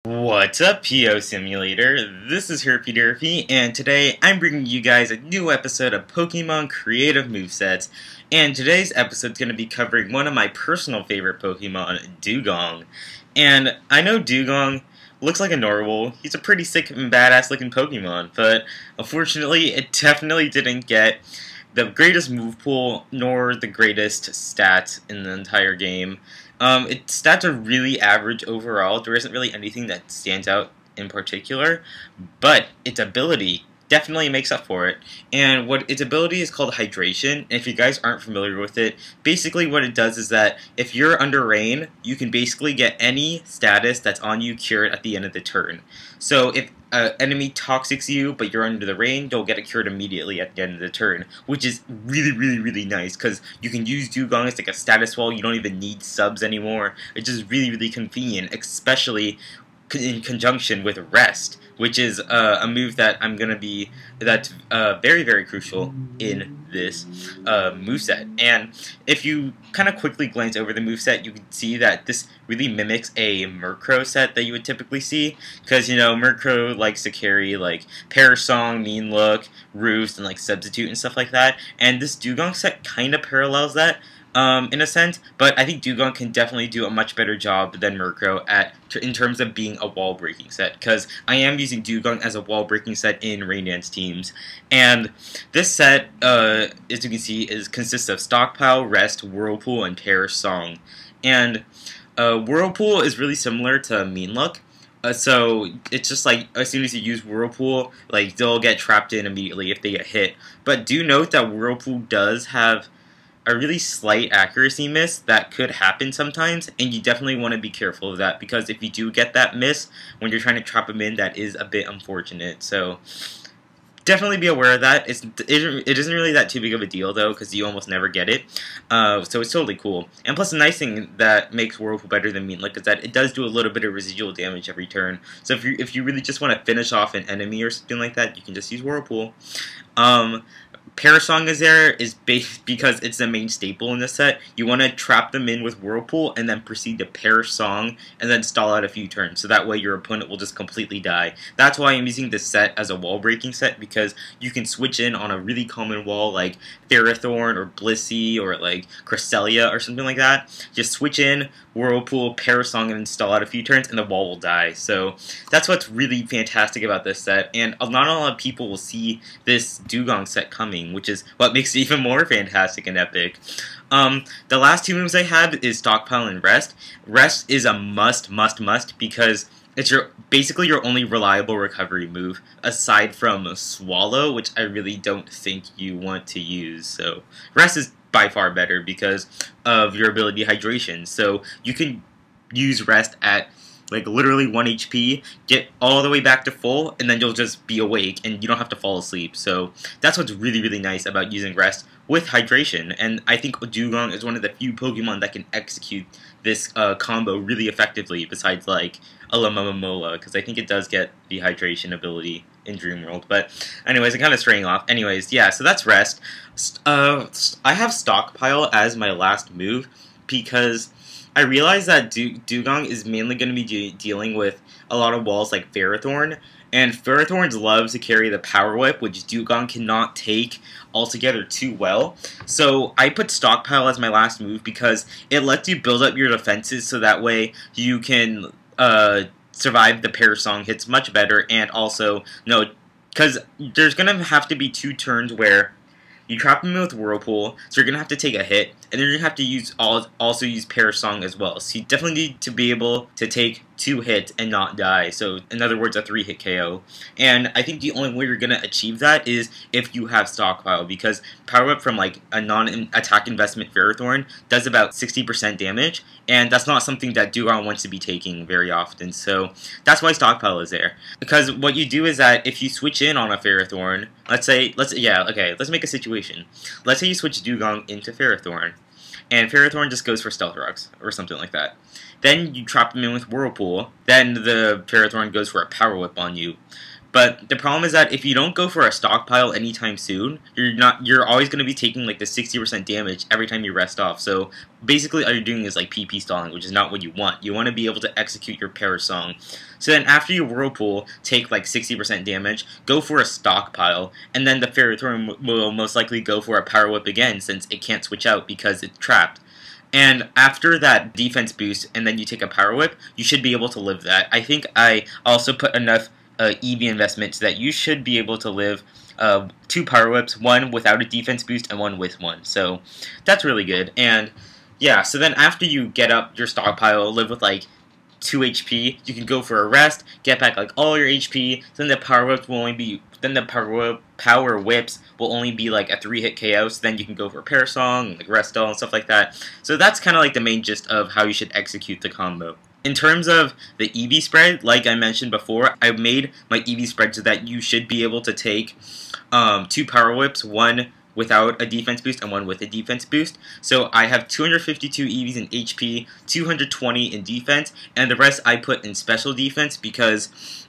What's up, POSimulator? This is Herpyderpy, and today I'm bringing you guys a new episode of Pokemon Creative Movesets. And today's episode is going to be covering one of my personal favorite Pokemon, Dewgong. And I know Dewgong looks like a normal. He's a pretty sick and badass looking Pokemon, but unfortunately it definitely didn't get the greatest move pool nor the greatest stats in the entire game. Its stats are really average overall. There isn't really anything that stands out in particular, but its ability definitely makes up for it. And what its ability is called Hydration. And if you guys aren't familiar with it, basically what it does is that if you're under rain, you can basically get any status that's on you cured at the end of the turn. So if an enemy toxics you, but you're under the rain, you'll get it cured immediately at the end of the turn, which is really nice, because you can use Dewgong as like a status wall. You don't even need subs anymore. It's just really convenient, especially in conjunction with Rest, which is a move that that's very crucial in this moveset. And if you kind of quickly glance over the moveset, you can see that this really mimics a Murkrow set that you would typically see, because you know Murkrow likes to carry like Parasong, Mean Look, Roost, and like Substitute and stuff like that, and this Dewgong set kind of parallels that. In a sense, but I think Dewgong can definitely do a much better job than Murkrow in terms of being a wall breaking set, because I am using Dewgong as a wall breaking set in Rain Dance teams, and this set, as you can see, consists of Stockpile, Rest, Whirlpool, and Parasong. And Whirlpool is really similar to Mean Look. So it's just like as soon as you use Whirlpool, like they'll get trapped in immediately if they get hit. But do note that Whirlpool does have a really slight accuracy miss that could happen sometimes, and you definitely want to be careful of that, because if you do get that miss when you're trying to trap them in, that is a bit unfortunate. So definitely be aware of that. It isn't really that too big of a deal though, because you almost never get it. So it's totally cool. And plus, the nice thing that makes Whirlpool better than Mean Look is that it does do a little bit of residual damage every turn. So if you really just want to finish off an enemy or something like that, you can just use Whirlpool. Parasong is there because it's the main staple in this set. You want to trap them in with Whirlpool and then proceed to Parasong and then stall out a few turns, so that way your opponent will just completely die. That's why I'm using this set as a wall breaking set, because you can switch in on a really common wall like Ferrothorn or Blissey or like Cresselia or something like that. Just switch in, Whirlpool, Parasong, and then stall out a few turns and the wall will die. So that's what's really fantastic about this set, and not a lot of people will see this Dewgong set coming, which is what makes it even more fantastic and epic. The last two moves I have is Stockpile and Rest. Rest is a must because it's basically your only reliable recovery move, aside from Swallow, which I really don't think you want to use. So Rest is by far better because of your ability Hydration. So you can use Rest at like literally 1 HP, get all the way back to full, and then you'll just be awake and you don't have to fall asleep. So that's what's really nice about using Rest with Hydration, and I think Dewgong is one of the few Pokemon that can execute this combo really effectively, besides like Alomomola, because I think it does get the Hydration ability in Dream World. But anyways, I'm kind of straying off. Anyways, yeah, so that's Rest. I have Stockpile as my last move because I realize that Dewgong is mainly going to be dealing with a lot of walls like Ferrothorn, and Ferrothorn loves to carry the Power Whip, which Dewgong cannot take altogether too well. So I put Stockpile as my last move because it lets you build up your defenses, so that way you can survive the Parasong hits much better, and also, because there's going to have to be 2 turns where you trap him with Whirlpool, so you're going to have to take a hit, and then you're going to have to also use Parasong as well. So you definitely need to be able to take 2 hits and not die. So in other words, a 3-hit KO. And I think the only way you're going to achieve that is if you have Stockpile, because Power Whip from like a non-attack investment Ferrothorn does about 60% damage, and that's not something that Dewgong wants to be taking very often. So that's why Stockpile is there. Because what you do is that if you switch in on a Ferrothorn, let's make a situation. Let's say you switch Dewgong into Ferrothorn, and Ferrothorn just goes for Stealth Rocks or something like that. Then you trap him in with Whirlpool, then the Ferrothorn goes for a Power Whip on you. But the problem is that if you don't go for a stockpile anytime soon, you're always going to be taking like the 60% damage every time you rest off. So basically all you're doing is like PP stalling, which is not what you want. You want to be able to execute your Pair Song. So then after you Whirlpool, take like 60% damage, go for a stockpile, and then the Ferrothorn will most likely go for a Power Whip again since it can't switch out because it's trapped. And after that defense boost, and then you take a Power Whip, you should be able to live that. I think I also put enough EV investment so that you should be able to live 2 Power Whips, one without a defense boost and one with one. So that's really good. And yeah, so then after you get up your stockpile, live with like 2 HP, you can go for a rest, get back like all your HP. Then the Power Whips will only be Power Whips will only be like a 3-hit KO. So then you can go for a Pair Song, like rest all and stuff like that. So that's kind of like the main gist of how you should execute the combo. In terms of the EV spread, like I mentioned before, I made my EV spread so that you should be able to take 2 Power Whips, one without a defense boost and one with a defense boost. So I have 252 EVs in HP, 220 in defense, and the rest I put in special defense because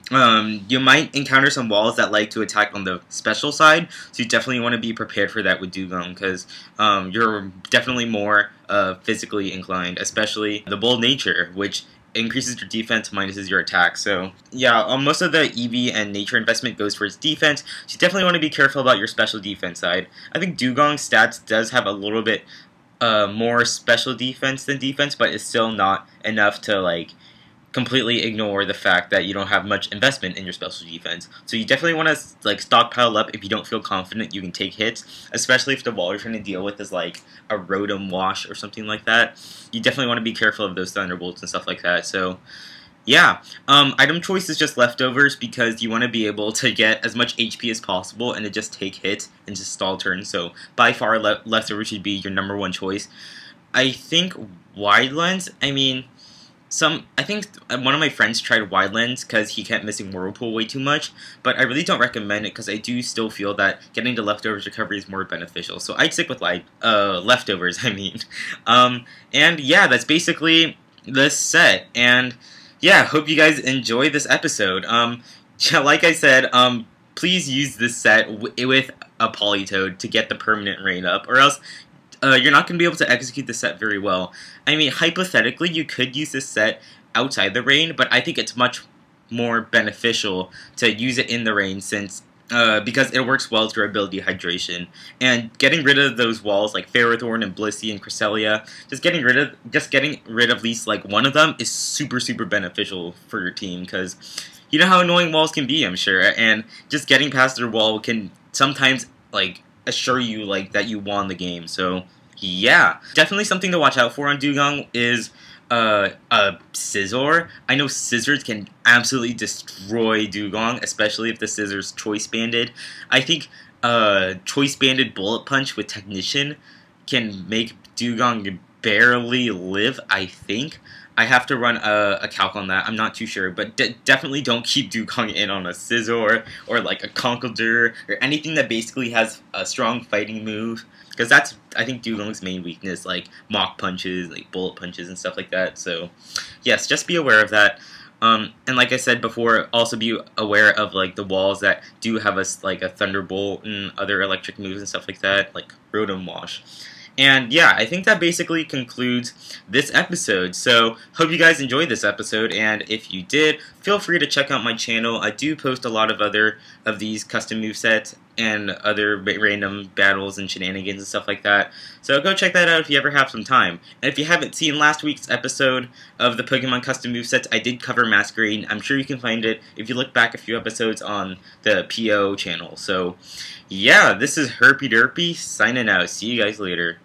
you might encounter some walls that like to attack on the special side, so you definitely want to be prepared for that with Dewgong because you're definitely more physically inclined, especially the bold nature, which increases your defense, minuses your attack. So yeah, most of the EV and nature investment goes towards defense, so you definitely want to be careful about your special defense side. I think Dewgong's stats does have a little bit more special defense than defense, but it's still not enough to like completely ignore the fact that you don't have much investment in your special defense. So you definitely want to like stockpile up if you don't feel confident you can take hits, especially if the wall you're trying to deal with is like a Rotom Wash or something like that. You definitely want to be careful of those Thunderbolts and stuff like that. So yeah, item choice is just leftovers because you want to be able to get as much HP as possible and to just take hits and just stall turns. So by far leftovers should be your #1 choice. I think wide lens, I think one of my friends tried wide lens because he kept missing Whirlpool way too much, but I really don't recommend it because I do still feel that getting the leftovers recovery is more beneficial. So I'd stick with leftovers. And yeah, that's basically this set. And yeah, hope you guys enjoy this episode. Like I said, please use this set with a Politoed to get the permanent rain up, or else you're not going to be able to execute the set very well. Hypothetically, you could use this set outside the rain, but I think it's much more beneficial to use it in the rain since because it works well through ability hydration. And getting rid of those walls like Ferrothorn and Blissey and Cresselia, just getting rid of at least like one of them is super beneficial for your team because you know how annoying walls can be, I'm sure, and just getting past their wall can sometimes like assure you like that you won the game. So yeah, definitely something to watch out for on Dewgong is Scizor. I know Scissors can absolutely destroy Dewgong, especially if the Scissors choice banded. I think choice banded Bullet Punch with Technician can make Dewgong barely live, I think. I have to run a calc on that. I'm not too sure, but definitely don't keep Dewgong in on a Scizor or like a Conkeldurr or anything that basically has a strong fighting move, because that's, I think, Dewgong's main weakness, like Mach Punches, like Bullet Punches and stuff like that. So yes, just be aware of that. And like I said before, also be aware of like the walls that do have like a Thunderbolt and other electric moves and stuff like that, like Rotom Wash. And yeah, I think that basically concludes this episode. So, hope you guys enjoyed this episode, and if you did, feel free to check out my channel. I do post a lot of other of these custom movesets and other random battles and shenanigans and stuff like that. So go check that out if you ever have some time. And if you haven't seen last week's episode of the Pokemon custom movesets, I did cover Masquerade. I'm sure you can find it if you look back a few episodes on the PO channel. So yeah, this is Herpyderpy signing out. See you guys later.